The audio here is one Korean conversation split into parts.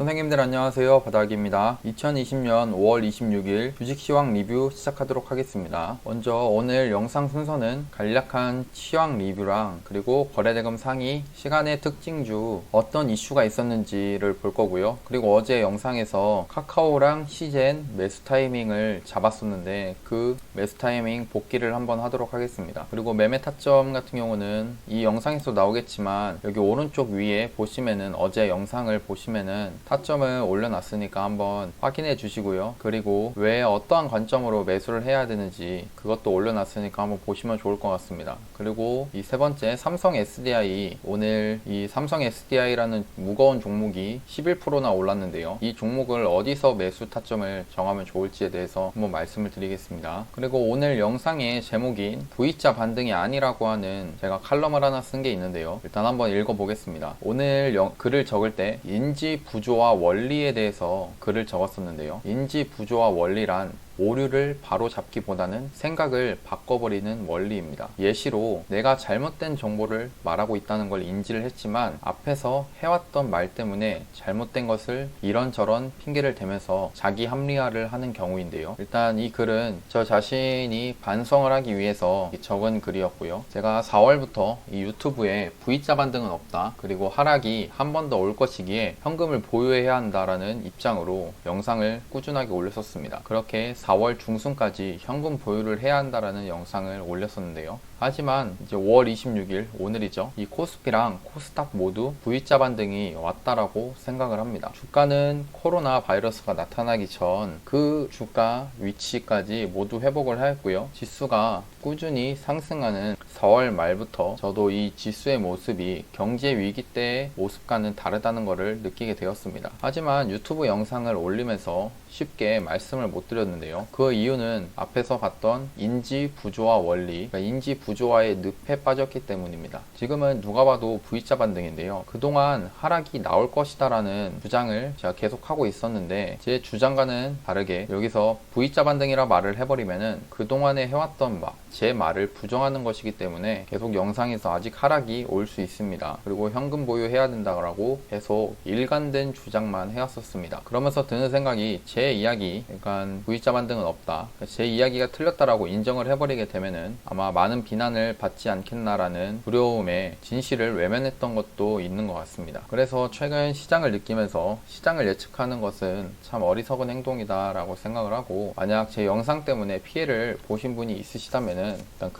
선생님들 안녕하세요. 바닥입니다. 2020년 5월 26일 주식시황 리뷰 시작하도록 하겠습니다. 먼저 오늘 영상 순서는 간략한 시황 리뷰랑 그리고 거래대금 상위, 시간의 특징주, 어떤 이슈가 있었는지를 볼 거고요. 그리고 어제 영상에서 카카오랑 시젠 매수 타이밍을 잡았었는데 그 매수 타이밍 복귀를 한번 하도록 하겠습니다. 그리고 매매 타점 같은 경우는 이 영상에서 나오겠지만 여기 오른쪽 위에 보시면은 어제 영상을 보시면은 타점을 올려놨으니까 한번 확인해 주시고요. 그리고 왜 어떠한 관점으로 매수를 해야 되는지 그것도 올려놨으니까 한번 보시면 좋을 것 같습니다. 그리고 이 세 번째 삼성 SDI, 오늘 이 삼성 SDI라는 무거운 종목이 11%나 올랐는데요. 이 종목을 어디서 매수 타점을 정하면 좋을지에 대해서 한번 말씀을 드리겠습니다. 그리고 오늘 영상의 제목인 V자 반등이 아니라고 하는 제가 칼럼을 하나 쓴 게 있는데요. 일단 한번 읽어보겠습니다. 오늘 글을 적을 때 인지 부조와 원리에 대해서 글을 적었었는데요. 인지 부조와 원리란 오류를 바로 잡기보다는 생각을 바꿔버리는 원리입니다. 예시로 내가 잘못된 정보를 말하고 있다는 걸 인지를 했지만 앞에서 해왔던 말 때문에 잘못된 것을 이런저런 핑계를 대면서 자기 합리화를 하는 경우인데요. 일단 이 글은 저 자신이 반성을 하기 위해서 적은 글이었고요. 제가 4월부터 이 유튜브에 V자 반등은 없다, 그리고 하락이 한 번 더 올 것이기에 현금을 보유해야 한다라는 입장으로 영상을 꾸준하게 올렸었습니다. 그렇게 4월 중순까지 현금 보유를 해야 한다라는 영상을 올렸었는데요. 하지만 이제 5월 26일 오늘이죠. 이 코스피랑 코스닥 모두 V자 반등이 왔다라고 생각을 합니다. 주가는 코로나 바이러스가 나타나기 전 그 주가 위치까지 모두 회복을 하였고요. 지수가 꾸준히 상승하는 4월 말부터 저도 이 지수의 모습이 경제 위기 때의 모습과는 다르다는 것을 느끼게 되었습니다. 하지만 유튜브 영상을 올리면서 쉽게 말씀을 못 드렸는데요. 그 이유는 앞에서 봤던 인지 부조화 원리, 그러니까 인지 부조화의 늪에 빠졌기 때문입니다. 지금은 누가 봐도 V자 반등인데요. 그동안 하락이 나올 것이다 라는 주장을 제가 계속 하고 있었는데 제 주장과는 다르게 여기서 V자 반등이라 말을 해버리면은 그동안에 해왔던 제 말을 부정하는 것이기 때문에 계속 영상에서 아직 하락이 올 수 있습니다. 그리고 현금 보유해야 된다고 계속 일관된 주장만 해왔었습니다. 그러면서 드는 생각이 제 이야기, 그러니까 V자 반등은 없다, 제 이야기가 틀렸다라고 인정을 해버리게 되면은 아마 많은 비난을 받지 않겠나라는 두려움에 진실을 외면했던 것도 있는 것 같습니다. 그래서 최근 시장을 느끼면서 시장을 예측하는 것은 참 어리석은 행동이다 라고 생각을 하고, 만약 제 영상 때문에 피해를 보신 분이 있으시다면은 일단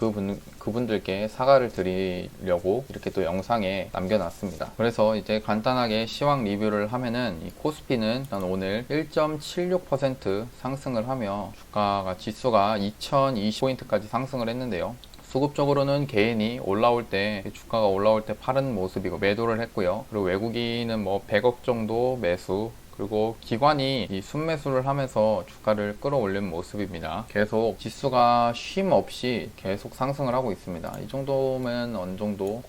그분들께 사과를 드리려고 이렇게 또 영상에 남겨놨습니다. 그래서 이제 간단하게 시황 리뷰를 하면은 이 코스피는 일단 오늘 1.76% 상승을 하며 지수가 2020포인트까지 상승을 했는데요. 수급적으로는 개인이 올라올 때, 주가가 올라올 때 파는 모습이고 매도를 했고요. 그리고 외국인은 뭐 100억 정도 매수, 그리고 기관이 이 순매수를 하면서 주가를 끌어올린 모습입니다. 계속 지수가 쉼 없이 계속 상승을 하고 있습니다. 이 정도면 어느 정도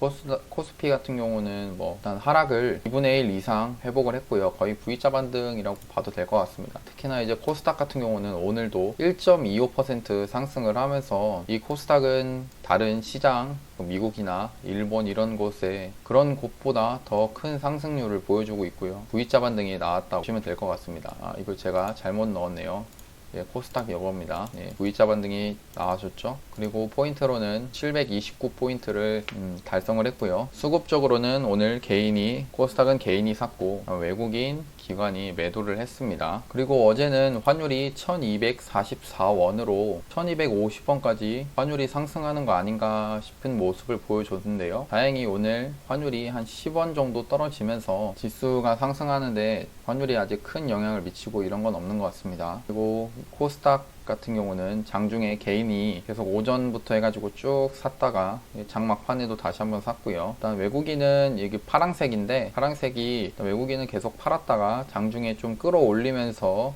코스피 같은 경우는 뭐 일단 하락을 2분의 1 이상 회복을 했고요. 거의 V자 반등이라고 봐도 될 것 같습니다. 특히나 이제 코스닥 같은 경우는 오늘도 1.25% 상승을 하면서, 이 코스닥은 다른 시장, 미국이나 일본 이런 곳에 그런 곳보다 더 큰 상승률을 보여주고 있고요. V자 반등이 나왔다고 보시면 될 것 같습니다. 이걸 제가 잘못 넣었네요. 예, 코스닥 이겁니다. 예, V자 반등이 나와줬죠. 그리고 포인트로는 729포인트를 달성을 했고요. 수급적으로는 오늘 코스닥은 개인이 샀고 외국인 기관이 매도를 했습니다. 그리고 어제는 환율이 1244원으로 1250원까지 환율이 상승하는 거 아닌가 싶은 모습을 보여줬는데요. 다행히 오늘 환율이 한 10원 정도 떨어지면서 지수가 상승하는데 환율이 아직 큰 영향을 미치고 이런 건 없는 것 같습니다. 그리고 코스닥 같은 경우는 장중에 개인이 계속 오전부터 해가지고 쭉 샀다가 장막판에도 다시 한번 샀고요. 일단 외국인은 이게 파란색인데, 파란색이 외국인은 계속 팔았다가 장중에 좀 끌어올리면서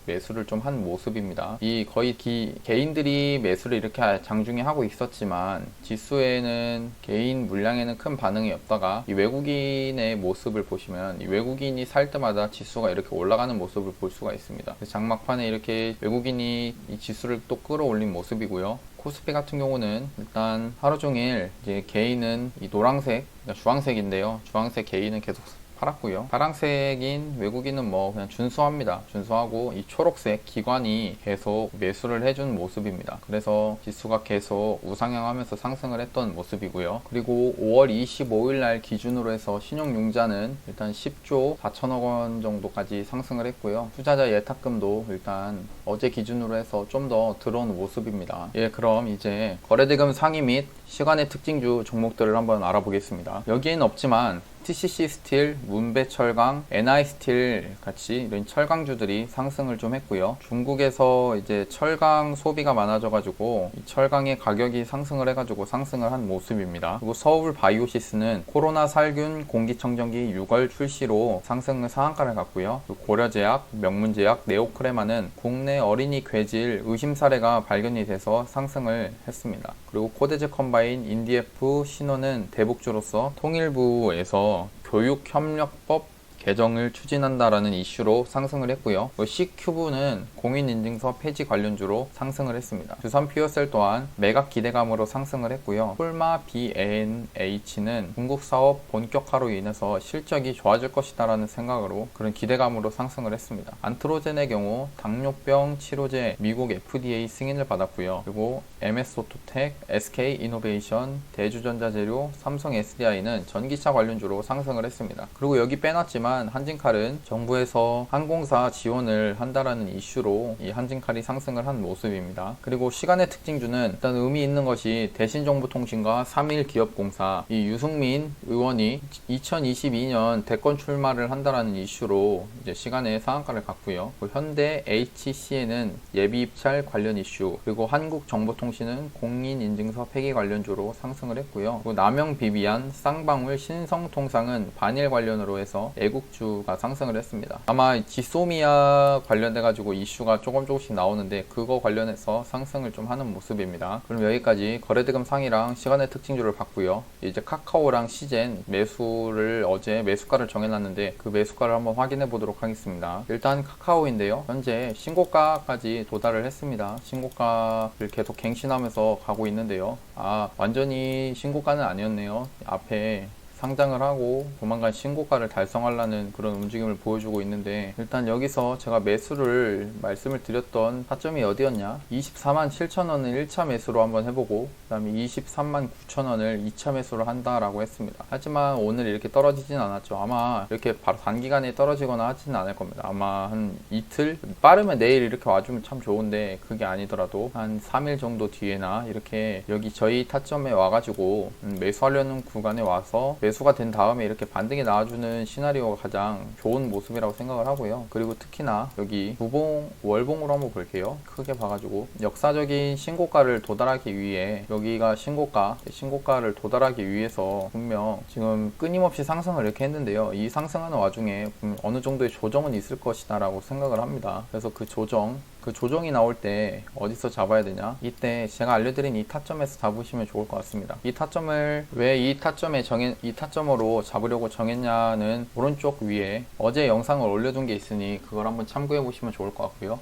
매수를 좀 한 모습입니다. 거의 개인들이 매수를 이렇게 장중에 하고 있었지만 지수에는 개인 물량에는 큰 반응이 없다가 이 외국인의 모습을 보시면 이 외국인이 살 때마다 지수가 이렇게 올라가는 모습을 볼 수가 있습니다. 장막판에 이렇게 외국인이 이 지수를 또 끌어올린 모습이고요. 코스피 같은 경우는 일단 하루 종일 이제 개인은 이 노란색, 그러니까 주황색인데요. 주황색 개인은 계속 팔았고요. 파란색인 외국인은 뭐 그냥 준수합니다. 준수하고 이 초록색 기관이 계속 매수를 해준 모습입니다. 그래서 지수가 계속 우상향하면서 상승을 했던 모습이고요. 그리고 5월 25일 날 기준으로 해서 신용융자는 일단 10조 4천억 원 정도까지 상승을 했고요. 투자자 예탁금도 일단 어제 기준으로 해서 좀 더 들어온 모습입니다. 예, 그럼 이제 거래대금 상위 및 시간의 특징주 종목들을 한번 알아보겠습니다. 여기에는 없지만 TCC 스틸, 문배철강, NI 스틸 같이 이런 철강주들이 상승을 좀 했고요. 중국에서 이제 철강 소비가 많아져가지고 이 철강의 가격이 상승을 해가지고 상승을 한 모습입니다. 그리고 서울 바이오시스는 코로나 살균 공기청정기 6월 출시로 상승을 상한가를 갔고요. 고려제약, 명문제약, 네오크레마는 국내 어린이 괴질 의심 사례가 발견이 돼서 상승을 했습니다. 그리고 코데즈 컴바인, 인디에프, 신호는 대북주로서 통일부에서 교육협력법 개정을 추진한다라는 이슈로 상승을 했고요. C큐브는 공인인증서 폐지 관련주로 상승을 했습니다. 두산 퓨어셀 또한 매각 기대감으로 상승을 했고요. 폴마 B&H는 중국 사업 본격화로 인해서 실적이 좋아질 것이다라는 생각으로 그런 기대감으로 상승을 했습니다. 안트로젠의 경우 당뇨병 치료제 미국 FDA 승인을 받았고요. 그리고 MS오토텍, SK이노베이션, 대주전자재료, 삼성 SDI는 전기차 관련주로 상승을 했습니다. 그리고 여기 빼놨지만 한진칼은 정부에서 항공사 지원을 한다라는 이슈로 이 한진칼이 상승을 한 모습입니다. 그리고 시간의 특징주는 일단 의미 있는 것이 대신정보통신과 3일기업공사 이 유승민 의원이 2022년 대권 출마를 한다라는 이슈로 이제 시간의 상한가를 갔고요. 현대 HCN은 예비 입찰 관련 이슈, 그리고 한국정보통신은 공인인증서 폐기 관련주로 상승을 했고요. 그리고 남영 비비안, 쌍방울, 신성통상은 반일 관련으로 해서 애국주가 상승을 했습니다. 아마 지소미아 관련돼 가지고 이슈가 조금씩 나오는데 그거 관련해서 상승을 좀 하는 모습입니다. 그럼 여기까지 거래대금 상이랑 시간의 특징주를 봤고요. 이제 카카오랑 시젠 매수를 어제 매수가를 정해놨는데 그 매수가를 한번 확인해 보도록 하겠습니다. 일단 카카오인데요. 현재 신고가까지 도달을 했습니다. 신고가를 계속 갱신하면서 가고 있는데요. 완전히 신고가는 아니었네요. 앞에 상장을 하고 조만간 신고가를 달성하려는 그런 움직임을 보여주고 있는데, 일단 여기서 제가 매수를 말씀을 드렸던 타점이 어디였냐, 24만 7천원을 1차 매수로 한번 해보고 그 다음에 23만 9천원을 2차 매수를 한다라고 했습니다. 하지만 오늘 이렇게 떨어지진 않았죠. 아마 이렇게 바로 단기간에 떨어지거나 하지는 않을 겁니다. 아마 한 이틀, 빠르면 내일 이렇게 와주면 참 좋은데 그게 아니더라도 한 3일 정도 뒤에나 이렇게 여기 저희 타점에 와가지고 매수하려는 구간에 와서 매수가 된 다음에 이렇게 반등이 나와주는 시나리오가 가장 좋은 모습이라고 생각을 하고요. 그리고 특히나 여기 주봉, 월봉으로 한번 볼게요. 크게 봐가지고 역사적인 신고가를 도달하기 위해, 여기가 신고가를 도달하기 위해서 분명 지금 끊임없이 상승을 이렇게 했는데요. 이 상승하는 와중에 어느 정도의 조정은 있을 것이다 라고 생각을 합니다. 그래서 그 조정이 나올 때 어디서 잡아야 되냐, 이때 제가 알려드린 이 타점에서 잡으시면 좋을 것 같습니다. 이 타점을 왜 이 타점으로 잡으려고 정했냐는 오른쪽 위에 어제 영상을 올려둔 게 있으니 그걸 한번 참고해 보시면 좋을 것 같고요.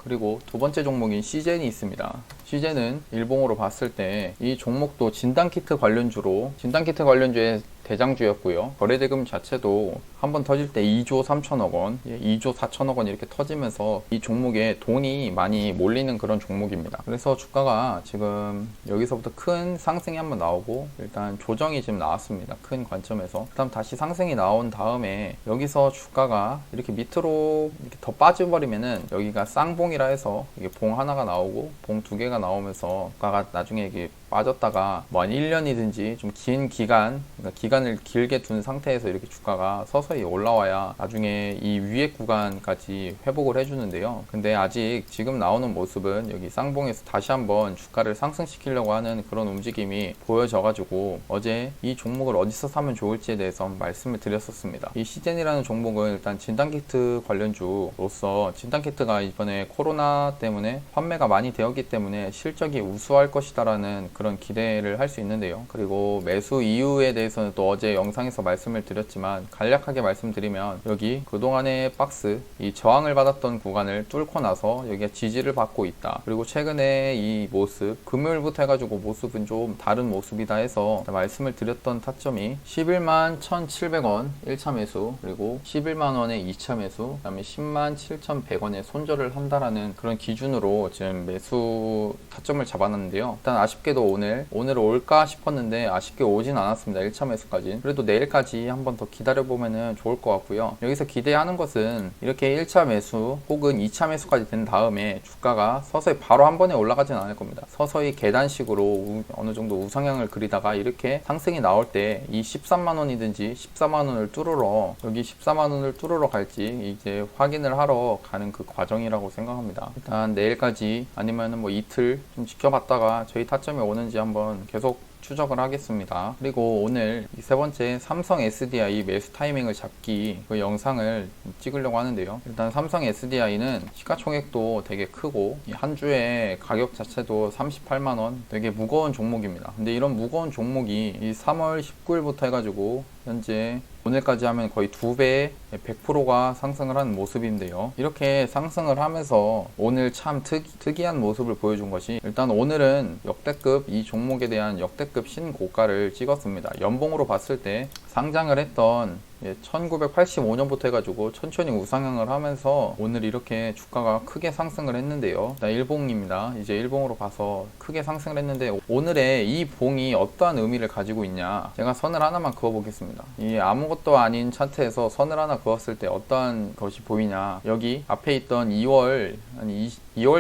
그리고 두 번째 종목인 시젠이 있습니다. 시젠은 일봉으로 봤을 때 이 종목도 진단키트 관련주의 대장주였고요. 거래대금 자체도 한번 터질 때 2조 3천억 원, 2조 4천억 원 이렇게 터지면서 이 종목에 돈이 많이 몰리는 그런 종목입니다. 그래서 주가가 지금 여기서부터 큰 상승이 한번 나오고 일단 조정이 지금 나왔습니다. 큰 관점에서. 그다음 다시 상승이 나온 다음에 여기서 주가가 이렇게 밑으로 이렇게 더 빠져버리면은 여기가 쌍봉이라 해서 이게 봉 하나가 나오고 봉 두 개가 나오면서 주가가 나중에 이게 빠졌다가 뭐 한 1년이든지 좀 긴 기간을 길게 둔 상태에서 이렇게 주가가 서서히 올라와야 나중에 이 위에 구간까지 회복을 해주는데요. 근데 아직 지금 나오는 모습은 여기 쌍봉에서 다시 한번 주가를 상승시키려고 하는 그런 움직임이 보여져가지고 어제 이 종목을 어디서 사면 좋을지에 대해서 말씀을 드렸었습니다. 이 시젠이라는 종목은 일단 진단키트 관련주로서 진단키트가 이번에 코로나 때문에 판매가 많이 되었기 때문에 실적이 우수할 것이다라는 그런 그런 기대를 할 수 있는데요. 그리고 매수 이유에 대해서는 또 어제 영상에서 말씀을 드렸지만 간략하게 말씀드리면 여기 그동안의 박스, 이 저항을 받았던 구간을 뚫고 나서 여기가 지지를 받고 있다. 그리고 최근에 이 모습, 금요일부터 해가지고 모습은 좀 다른 모습이다 해서 말씀을 드렸던 타점이 11만 1,700원 1차 매수, 그리고 11만원의 2차 매수, 그 다음에 10만 7,100원에 손절을 한다라는 그런 기준으로 지금 매수 타점을 잡아놨는데요. 일단 아쉽게도 오늘 올까 싶었는데 아쉽게 오진 않았습니다. 1차 매수까지. 그래도 내일까지 한번 더 기다려보면 좋을 것 같고요. 여기서 기대하는 것은 이렇게 1차 매수 혹은 2차 매수까지 된 다음에 주가가 서서히 바로 한 번에 올라가진 않을 겁니다. 서서히 계단식으로 어느 정도 우상향을 그리다가 이렇게 상승이 나올 때 이 13만원이든지 14만원을 뚫으러, 여기 14만원을 뚫으러 갈지 이제 확인을 하러 가는 그 과정이라고 생각합니다. 일단 내일까지 아니면 뭐 이틀 좀 지켜봤다가 저희 타점이 오는지 한번 계속 추적을 하겠습니다. 그리고 오늘 세 번째 삼성 SDI 매수 타이밍을 잡기 그 영상을 찍으려고 하는데요. 일단 삼성 SDI는 시가총액도 되게 크고 한 주에 가격 자체도 38만원, 되게 무거운 종목입니다. 근데 이런 무거운 종목이 이 3월 19일부터 해가지고 현재 오늘까지 하면 거의 2배, 100%가 상승을 한 모습인데요. 이렇게 상승을 하면서 오늘 참 특이한 모습을 보여준 것이, 일단 오늘은 역대급, 이 종목에 대한 역대급 신고가를 찍었습니다. 연봉으로 봤을 때 상장을 했던 1985년부터 해가지고 천천히 우상향을 하면서 오늘 이렇게 주가가 크게 상승을 했는데요. 일봉입니다. 이제 일봉으로 봐서 크게 상승을 했는데 오늘의 이 봉이 어떠한 의미를 가지고 있냐, 제가 선을 하나만 그어 보겠습니다. 이 아무것도 아닌 차트에서 선을 하나 그었을 때 어떠한 것이 보이냐, 여기 앞에 있던 2월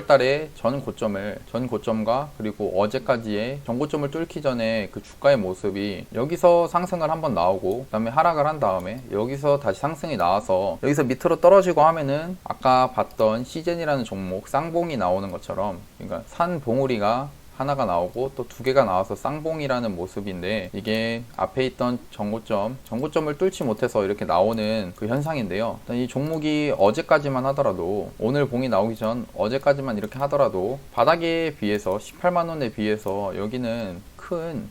달에 전 고점과 그리고 어제까지의 전고점을 뚫기 전에 그 주가의 모습이 여기서 상승을 한번 나오고 그 다음에 하락을 한 다음에 여기서 다시 상승이 나와서 여기서 밑으로 떨어지고 하면은 아까 봤던 시젠이라는 종목 쌍봉이 나오는 것처럼, 그러니까 산 봉우리가 하나가 나오고 또 두 개가 나와서 쌍봉이라는 모습인데, 이게 앞에 있던 전고점을 뚫지 못해서 이렇게 나오는 그 현상인데요. 일단 이 종목이 어제까지만 하더라도, 오늘 봉이 나오기 전 어제까지만 이렇게 하더라도 바닥에 비해서 18만원에 비해서 여기는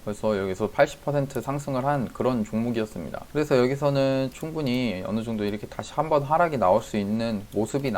벌써 여기서 80% 상승을 한 그런 종목이었습니다. 그래서 여기서는 충분히 어느 정도 이렇게 다시 한번 하락이 나올 수 있는 모습이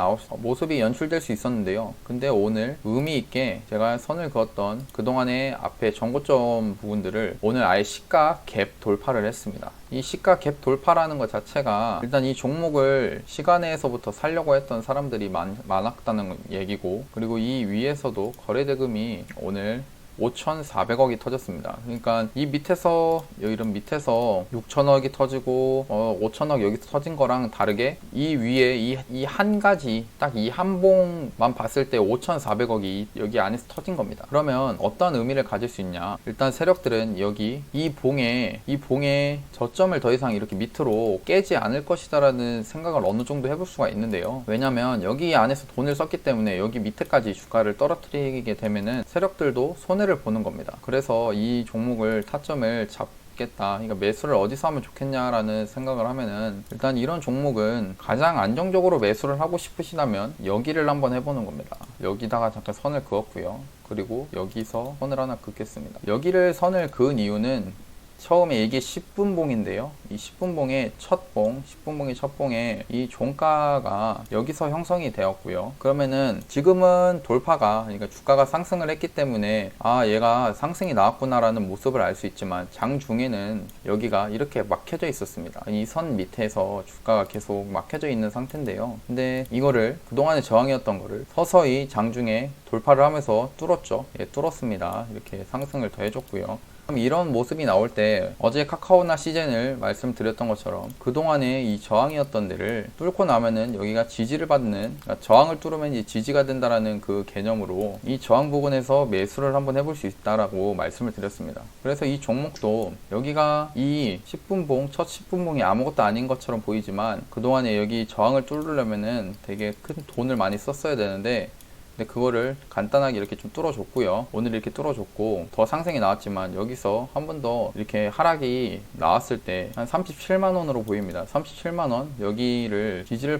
연출될 수 있었는데요. 근데 오늘 의미 있게 제가 선을 그었던 그동안의 앞에 전고점 부분들을 오늘 아예 시가 갭 돌파를 했습니다. 이 시가 갭 돌파라는 것 자체가 일단 이 종목을 시간에서부터 살려고 했던 사람들이 많았다는 얘기고, 그리고 이 위에서도 거래대금이 오늘 5,400억이 터졌습니다. 그러니까 이 밑에서, 이런 밑에서 6천억이 터지고 5천억 여기서 터진 거랑 다르게 이 위에 이 한 가지 딱 이 한 봉만 봤을 때 5,400억이 여기 안에서 터진 겁니다. 그러면 어떤 의미를 가질 수 있냐, 일단 세력들은 여기 이 봉에 저점을 더 이상 이렇게 밑으로 깨지 않을 것이다 라는 생각을 어느 정도 해볼 수가 있는데요. 왜냐면 여기 안에서 돈을 썼기 때문에 여기 밑에까지 주가를 떨어뜨리게 되면은 세력들도 손해를 보는 겁니다. 그래서 이 종목을 타점을 잡겠다, 그러니까 매수를 어디서 하면 좋겠냐라는 생각을 하면은, 일단 이런 종목은 가장 안정적으로 매수를 하고 싶으시다면 여기를 한번 해보는 겁니다. 여기다가 잠깐 선을 그었고요. 그리고 여기서 선을 하나 긋겠습니다. 여기를 선을 그은 이유는, 처음에 이게 10분봉인데요. 이 10분봉의 첫 봉에 이 종가가 여기서 형성이 되었고요. 그러면은 지금은 돌파가, 그러니까 주가가 상승을 했기 때문에 얘가 상승이 나왔구나라는 모습을 알 수 있지만, 장중에는 여기가 이렇게 막혀져 있었습니다. 이 선 밑에서 주가가 계속 막혀져 있는 상태인데요. 근데 이거를, 그동안의 저항이었던 거를 서서히 장중에 돌파를 하면서 뚫었죠. 뚫었습니다. 이렇게 상승을 더해줬고요. 그럼 이런 모습이 나올 때 어제 카카오나 시젠을 말씀드렸던 것처럼 그동안의 이 저항이었던 데를 뚫고 나면은 여기가 지지를 받는, 그러니까 저항을 뚫으면 이제 지지가 된다라는 그 개념으로 이 저항 부근에서 매수를 한번 해볼 수 있다라고 말씀을 드렸습니다. 그래서 이 종목도 여기가 이 10분봉, 첫 10분봉이 아무것도 아닌 것처럼 보이지만 그동안에 여기 저항을 뚫으려면은 되게 큰 돈을 많이 썼어야 되는데, 근데 그거를 간단하게 이렇게 좀 뚫어줬고요. 오늘 이렇게 뚫어줬고 더 상승이 나왔지만 여기서 한 번 더 이렇게 하락이 나왔을 때 한 37만원으로 보입니다. 37만원 여기를 지지를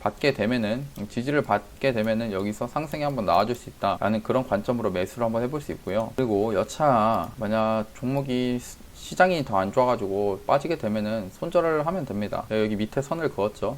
받게 되면은 여기서 상승이 한번 나와줄 수 있다라는 그런 관점으로 매수를 한번 해볼 수 있고요. 그리고 여차 만약 종목이 시장이 더 안 좋아가지고 빠지게 되면은 손절을 하면 됩니다. 여기 밑에 선을 그었죠.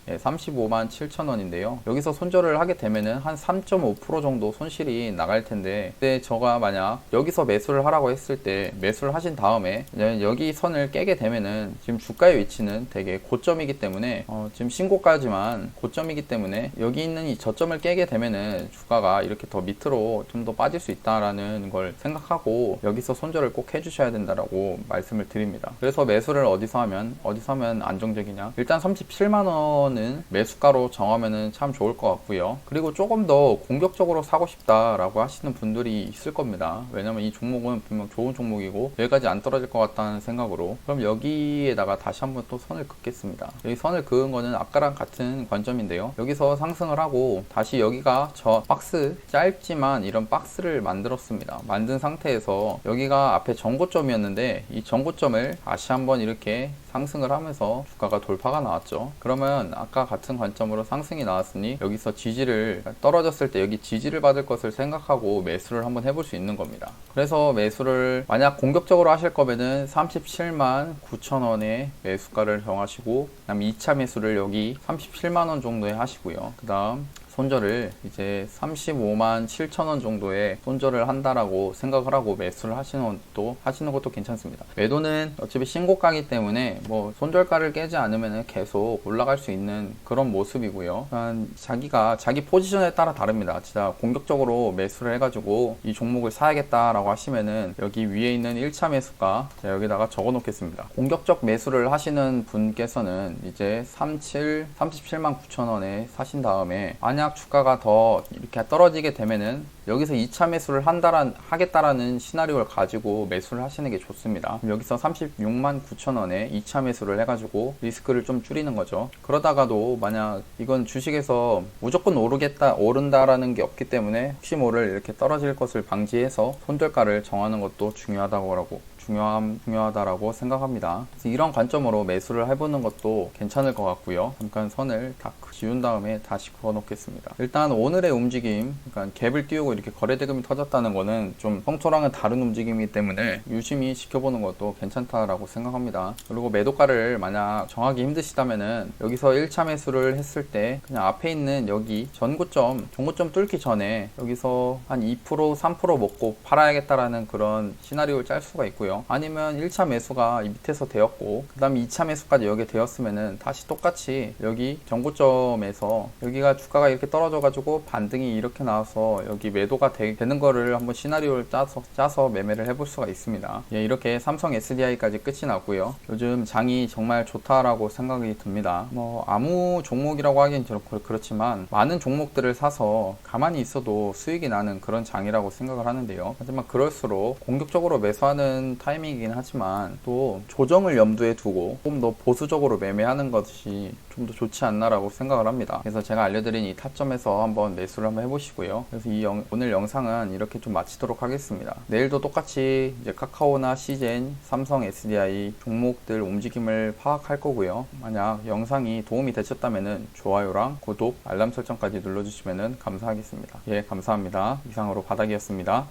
35만 7천 원인데요. 여기서 손절을 하게 되면은 한 3.5% 정도 손실이 나갈 텐데, 근데 제가 만약 여기서 매수를 하라고 했을 때 매수를 하신 다음에 여기 선을 깨게 되면은 지금 주가의 위치는 되게 고점이기 때문에 지금 신고가지만 고점이기 때문에 여기 있는 이 저점을 깨게 되면은 주가가 이렇게 더 밑으로 좀 더 빠질 수 있다라는 걸 생각하고 여기서 손절을 꼭 해주셔야 된다라고 말씀을 드립니다. 그래서 매수를 어디서 하면 안정적이냐? 일단 37만 원 매수가로 정하면은 참 좋을 것 같고요. 그리고 조금 더 공격적으로 사고 싶다라고 하시는 분들이 있을 겁니다. 왜냐면 이 종목은 분명 좋은 종목이고 여기까지 안 떨어질 것 같다는 생각으로, 그럼 여기에다가 다시 한번 또 선을 긋겠습니다. 여기 선을 그은 거는 아까랑 같은 관점인데요. 여기서 상승을 하고 다시 여기가 저 박스, 짧지만 이런 박스를 만들었습니다. 만든 상태에서 여기가 앞에 전고점이었는데 이 전고점을 다시 한번 이렇게 상승을 하면서 주가가 돌파가 나왔죠. 그러면 아까 같은 관점으로 상승이 나왔으니 여기서 지지를, 떨어졌을 때 여기 지지를 받을 것을 생각하고 매수를 한번 해볼 수 있는 겁니다. 그래서 매수를 만약 공격적으로 하실 거면은 37만 9천 원에 매수가를 정하시고, 그다음 2차 매수를 여기 37만 원 정도에 하시고요. 그 다음 손절을 이제 35만 7천 원 정도에 손절을 한다라고 생각을 하고 매수를 하시는 것도 괜찮습니다. 매도는 어차피 신고가이기 때문에 뭐 손절가를 깨지 않으면 계속 올라갈 수 있는 그런 모습이고요. 자기 포지션에 따라 다릅니다. 진짜 공격적으로 매수를 해가지고 이 종목을 사야겠다라고 하시면은 여기 위에 있는 1차 매수가 여기다가 적어 놓겠습니다. 공격적 매수를 하시는 분께서는 이제 37만 9천 원에 사신 다음에 만약 주가가 더 이렇게 떨어지게 되면은 여기서 2차 매수를 하겠다라는 시나리오를 가지고 매수를 하시는 게 좋습니다. 여기서 36만 9천 원에 2차 매수를 해가지고 리스크를 좀 줄이는 거죠. 그러다가도 만약 이건 주식에서 무조건 오른다라는 게 없기 때문에 혹시 모를 이렇게 떨어질 것을 방지해서 손절가를 정하는 것도 중요하다라고 생각합니다. 그래서 이런 관점으로 매수를 해보는 것도 괜찮을 것 같고요. 잠깐 선을 다 지운 다음에 다시 그어 놓겠습니다. 일단 오늘의 움직임, 그러니까 갭을 띄우고 이렇게 거래대금이 터졌다는 거는 좀 평소랑은 다른 움직임이기 때문에 유심히 지켜보는 것도 괜찮다라고 생각합니다. 그리고 매도가를 만약 정하기 힘드시다면은 여기서 1차 매수를 했을 때 그냥 앞에 있는 여기 전고점 뚫기 전에 여기서 한 2% 3% 먹고 팔아야겠다라는 그런 시나리오를 짤 수가 있고요. 아니면 1차 매수가 이 밑에서 되었고 그 다음에 2차 매수까지 여기에 되었으면은 다시 똑같이 여기 전고점에서 여기가 주가가 이렇게 떨어져 가지고 반등이 이렇게 나와서 여기 매도가 되는 거를 한번 시나리오를 짜서 매매를 해볼 수가 있습니다. 예, 이렇게 삼성 SDI까지 끝이 났고요. 요즘 장이 정말 좋다라고 생각이 듭니다. 뭐 아무 종목이라고 하기엔 그렇지만 많은 종목들을 사서 가만히 있어도 수익이 나는 그런 장이라고 생각을 하는데요. 하지만 그럴수록 공격적으로 매수하는 타이밍이긴 하지만 또 조정을 염두에 두고 조금 더 보수적으로 매매하는 것이 좀 더 좋지 않나라고 생각을 합니다. 그래서 제가 알려드린 이 타점에서 한번 매수를 한번 해보시고요. 그래서 오늘 영상은 이렇게 좀 마치도록 하겠습니다. 내일도 똑같이 이제 카카오나 시젠, 삼성 SDI 종목들 움직임을 파악할 거고요. 만약 영상이 도움이 되셨다면 좋아요랑 구독, 알람 설정까지 눌러주시면 감사하겠습니다. 예, 감사합니다. 이상으로 바닥이었습니다.